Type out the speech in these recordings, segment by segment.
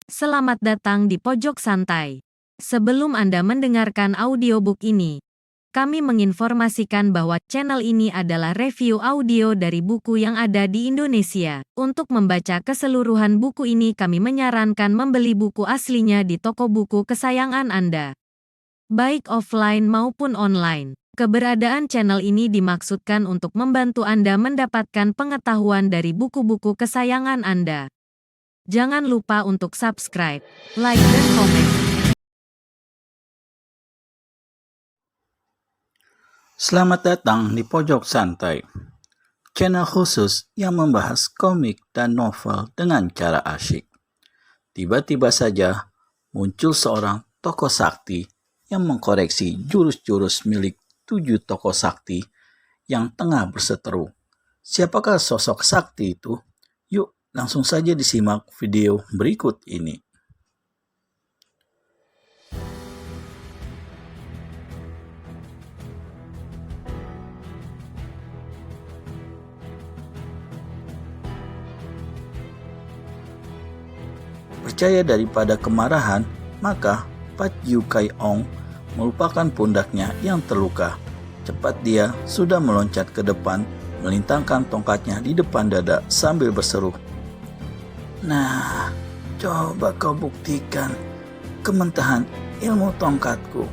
Selamat datang di Pojok Santai. Sebelum Anda mendengarkan audiobook ini, kami menginformasikan bahwa channel ini adalah review audio dari buku yang ada di Indonesia. Untuk membaca keseluruhan buku ini, kami menyarankan membeli buku aslinya di toko buku kesayangan Anda, baik offline maupun online. Keberadaan channel ini dimaksudkan untuk membantu Anda mendapatkan pengetahuan dari buku-buku kesayangan Anda. Jangan lupa untuk subscribe, like, dan komen. Selamat datang di Pojok Santai, channel khusus yang membahas komik dan novel dengan cara asyik. Tiba-tiba saja muncul seorang tokoh sakti yang mengkoreksi jurus-jurus milik 7 tokoh sakti yang tengah berseteru. Siapakah sosok sakti itu? Yuk, langsung saja disimak video berikut ini. Percaya daripada kemarahan, maka Pat Yu Kai Ong melupakan pundaknya yang terluka. Cepat dia sudah meloncat ke depan, melintangkan tongkatnya di depan dada sambil berseru, "Nah, coba kau buktikan kementahan ilmu tongkatku."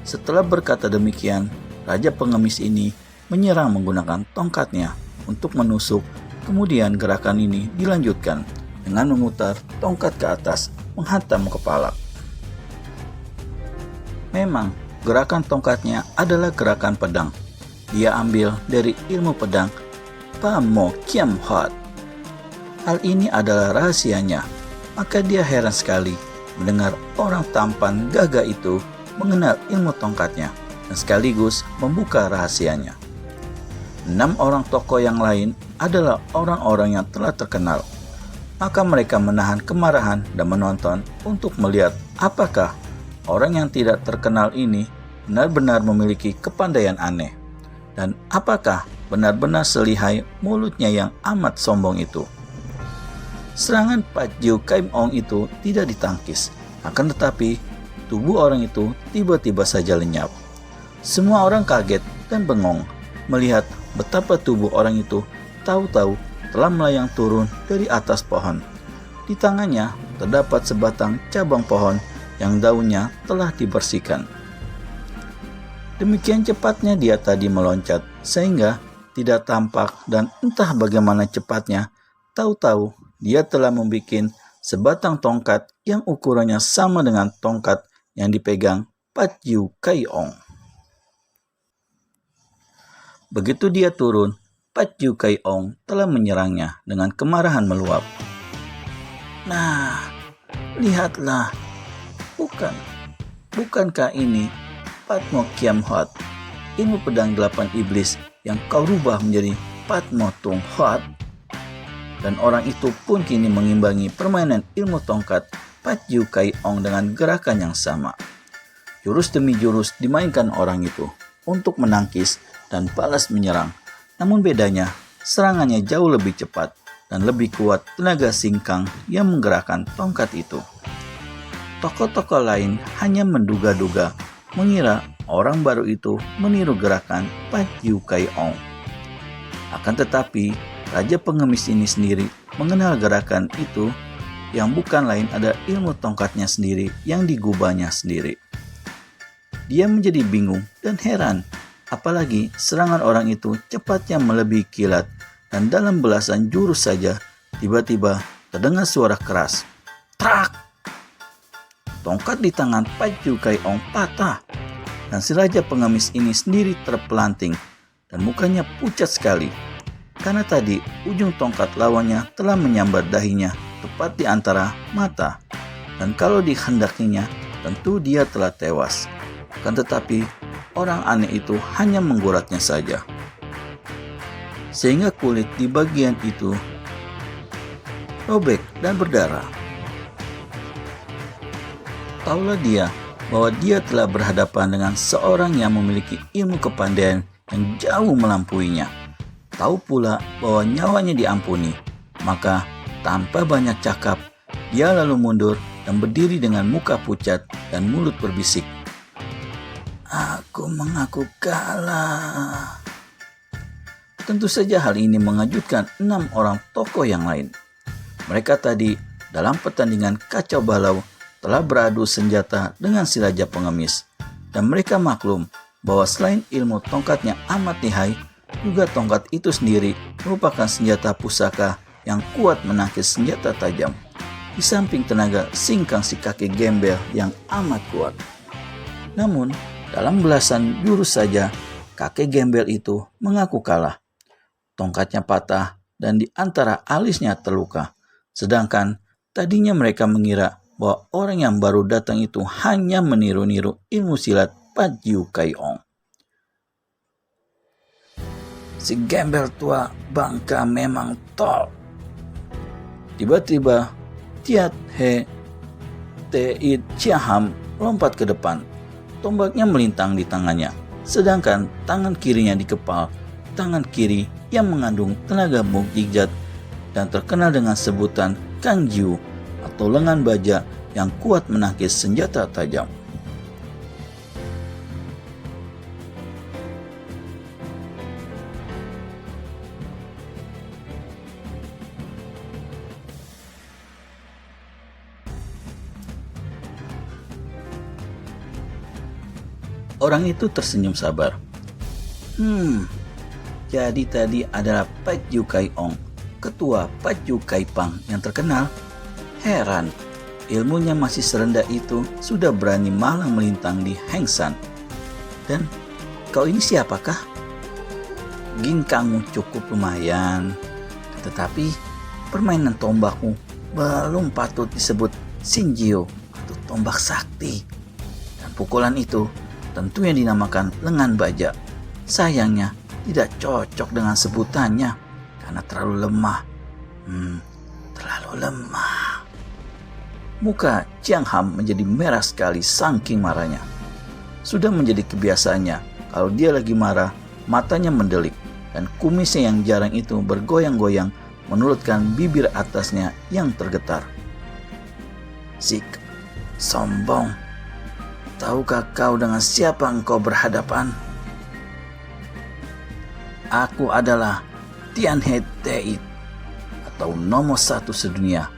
Setelah berkata demikian, Raja Pengemis ini menyerang menggunakan tongkatnya untuk menusuk. Kemudian gerakan ini dilanjutkan dengan memutar tongkat ke atas, menghantam kepala. Memang, gerakan tongkatnya adalah gerakan pedang. Dia ambil dari ilmu pedang Pa Mo Kiam Hot. Hal ini adalah rahasianya, maka dia heran sekali mendengar orang tampan gagah itu mengenal ilmu tongkatnya dan sekaligus membuka rahasianya. 6 orang tokoh yang lain adalah orang-orang yang telah terkenal. Maka mereka menahan kemarahan dan menonton untuk melihat apakah orang yang tidak terkenal ini benar-benar memiliki kepandaian aneh, dan apakah benar-benar selihai mulutnya yang amat sombong itu. Serangan Pat Yu Kai Ong itu tidak ditangkis, akan tetapi tubuh orang itu tiba-tiba saja lenyap. Semua orang kaget dan bengong melihat betapa tubuh orang itu tahu-tahu telah melayang turun dari atas pohon. Di tangannya terdapat sebatang cabang pohon yang daunnya telah dibersihkan. Demikian cepatnya dia tadi meloncat sehingga tidak tampak, dan entah bagaimana cepatnya, tahu-tahu dia telah membuat sebatang tongkat yang ukurannya sama dengan tongkat yang dipegang Pat Yu Kai Ong. Begitu dia turun, Pat Yu Kai Ong telah menyerangnya dengan kemarahan meluap. "Nah, lihatlah, bukankah ini Pat Mo Kiam Hot, ilmu pedang 8 iblis yang kau rubah menjadi Pat Mo Tung Hot?" Dan orang itu pun kini mengimbangi permainan ilmu tongkat Pat Yu Kai Ong dengan gerakan yang sama. Jurus demi jurus dimainkan orang itu untuk menangkis dan balas menyerang. Namun bedanya, serangannya jauh lebih cepat dan lebih kuat tenaga singkang yang menggerakkan tongkat itu. Tokoh-tokoh lain hanya menduga-duga, mengira orang baru itu meniru gerakan Pat Yu Kai Ong. Akan tetapi, Raja Pengemis ini sendiri mengenal gerakan itu yang bukan lain ada ilmu tongkatnya sendiri yang digubahnya sendiri. Dia menjadi bingung dan heran. Apalagi serangan orang itu cepatnya melebihi kilat, dan dalam belasan jurus saja tiba-tiba terdengar suara keras. Trak! Tongkat di tangan Pat Yu Kai Ong patah, dan si Raja Pengemis ini sendiri terpelanting dan mukanya pucat sekali. Karena tadi ujung tongkat lawannya telah menyambar dahinya tepat di antara mata, dan kalau dikehendakinya tentu dia telah tewas. Akan tetapi orang aneh itu hanya mengguratnya saja, sehingga kulit di bagian itu robek dan berdarah. Taulah dia bahwa dia telah berhadapan dengan seorang yang memiliki ilmu kepandaian yang jauh melampuinya. Tahu pula bahwa nyawanya diampuni, maka tanpa banyak cakap Dia lalu mundur dan berdiri dengan muka pucat dan mulut berbisik. Aku mengaku kalah. Tentu saja hal ini mengejutkan 6 orang tokoh yang lain. Mereka tadi dalam pertandingan kacau balau telah beradu senjata dengan si Raja Pengemis. Dan mereka maklum bahwa selain ilmu tongkatnya amat lihai, juga tongkat itu sendiri merupakan senjata pusaka yang kuat menangkis senjata tajam. Di samping tenaga singkang si kakek gembel yang amat kuat. Namun, dalam belasan jurus saja, kakek gembel itu mengaku kalah. Tongkatnya patah dan di antara alisnya terluka. Sedangkan tadinya mereka mengira bahwa orang yang baru datang itu hanya meniru-niru ilmu silat Pat Yu Kai Ong. Si gembel tua bangka memang tol. Tiba-tiba Tiat He Teit Chiaham lompat ke depan. Tombaknya melintang di tangannya, sedangkan tangan kirinya dikepal. Tangan kiri yang mengandung tenaga mukjizat dan terkenal dengan sebutan Kang Jiu atau lengan baja yang kuat menangkis senjata tajam. Orang itu tersenyum sabar. Jadi tadi adalah Pat Yu Kai Ong, ketua Pat Yu Kai Pang yang terkenal. Heran, ilmunya masih serendah itu sudah berani malang melintang di Heng San. Dan kau ini siapakah? Ginkangmu cukup lumayan, tetapi permainan tombakmu belum patut disebut Shinjio atau tombak sakti. Dan pukulan itu tentunya dinamakan lengan baja. Sayangnya tidak cocok dengan sebutannya karena terlalu lemah. Terlalu lemah. Muka Chiang Ham menjadi merah sekali saking marahnya. Sudah menjadi kebiasaannya kalau dia lagi marah, matanya mendelik dan kumisnya yang jarang itu bergoyang-goyang menurutkan bibir atasnya yang tergetar. Sik, sombong. Tahukah kau dengan siapa engkau berhadapan? Aku adalah Tian He Teit atau nomor 1 sedunia,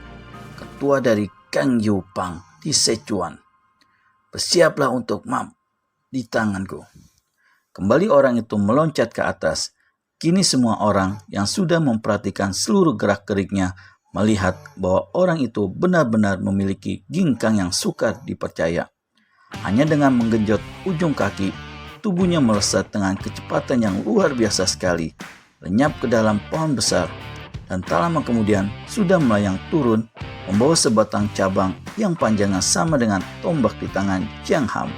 ketua dari Kang Yu Pang di Sichuan. Bersiaplah untuk di tanganku. Kembali orang itu meloncat ke atas. Kini semua orang yang sudah memperhatikan seluruh gerak-geriknya melihat bahwa orang itu benar-benar memiliki ginkang yang sukar dipercaya. Hanya dengan menggenjot ujung kaki, tubuhnya melesat dengan kecepatan yang luar biasa sekali, lenyap ke dalam pohon besar, dan tak lama kemudian sudah melayang turun, membawa sebatang cabang yang panjangnya sama dengan tombak di tangan Chiang Ham.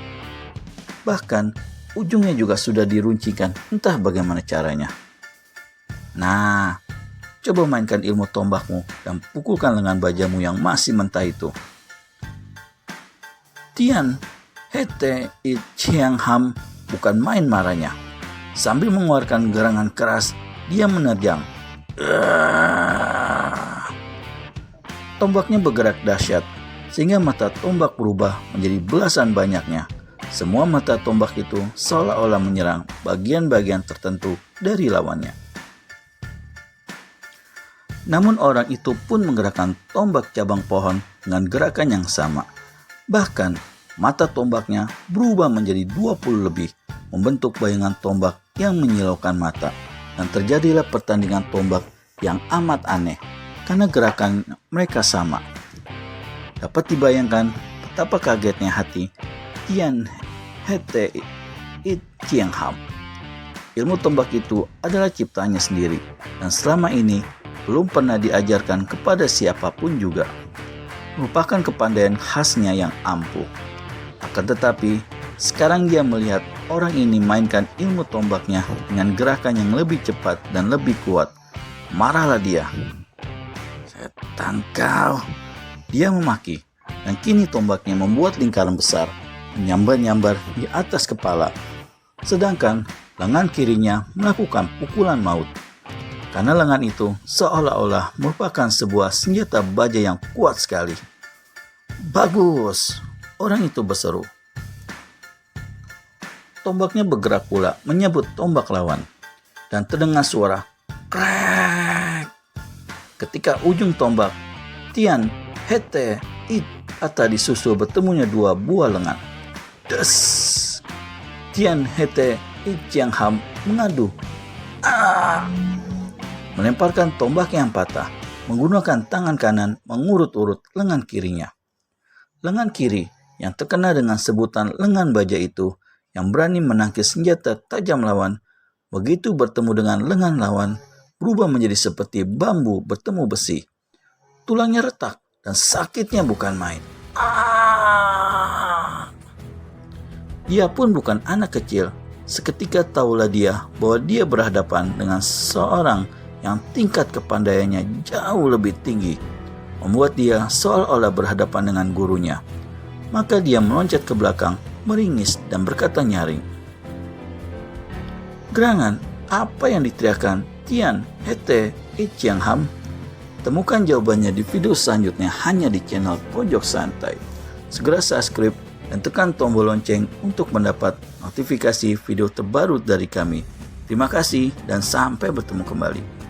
Bahkan, ujungnya juga sudah diruncingkan entah bagaimana caranya. Nah, coba mainkan ilmu tombakmu dan pukulkan lengan bajamu yang masih mentah itu. Tian Hete Chiang Ham bukan main marahnya. Sambil mengeluarkan gerangan keras, dia menerjang. Tombaknya bergerak dahsyat, sehingga mata tombak berubah menjadi belasan banyaknya. Semua mata tombak itu seolah-olah menyerang bagian-bagian tertentu dari lawannya. Namun orang itu pun menggerakkan tombak cabang pohon dengan gerakan yang sama. Bahkan, mata tombaknya berubah menjadi 20 lebih, membentuk bayangan tombak yang menyilaukan mata. Dan terjadilah pertandingan tombak yang amat aneh, karena gerakan mereka sama. Dapat dibayangkan betapa kagetnya hati Tian Hete Chiang Ham. Ilmu tombak itu adalah ciptaannya sendiri, dan selama ini belum pernah diajarkan kepada siapapun juga. Merupakan kepandaian khasnya yang ampuh. Akan tetapi, sekarang dia melihat orang ini mainkan ilmu tombaknya dengan gerakan yang lebih cepat dan lebih kuat. Marahlah dia. Setan kau, dia memaki, dan kini tombaknya membuat lingkaran besar, menyambar-nyambar di atas kepala. Sedangkan lengan kirinya melakukan pukulan maut. karena lengan itu seolah-olah merupakan sebuah senjata baja yang kuat sekali. "Bagus!" orang itu berseru. Tombaknya bergerak pula menyambut tombak lawan, dan terdengar suara krek. Ketika ujung tombak Tian Hete It Ata disusul bertemunya dua buah lengan. Des! Tian Hete It Chiang Ham mengadu. Melemparkan tombak yang patah, menggunakan tangan kanan mengurut-urut lengan kirinya. Lengan kiri yang terkena dengan sebutan lengan baja itu, yang berani menangkis senjata tajam lawan, begitu bertemu dengan lengan lawan, berubah menjadi seperti bambu bertemu besi. Tulangnya retak dan sakitnya bukan main. Dia pun bukan anak kecil. Seketika tahulah dia bahwa dia berhadapan dengan seorang yang tingkat kepandaiannya jauh lebih tinggi, membuat dia seolah-olah berhadapan dengan gurunya. Maka dia meloncat ke belakang, meringis dan berkata nyaring, "Gerangan, apa yang diteriakkan Tian Hete It Chiang Ham?" Temukan jawabannya di video selanjutnya hanya di channel Pojok Santai. Segera subscribe dan tekan tombol lonceng untuk mendapat notifikasi video terbaru dari kami. Terima kasih dan sampai bertemu kembali.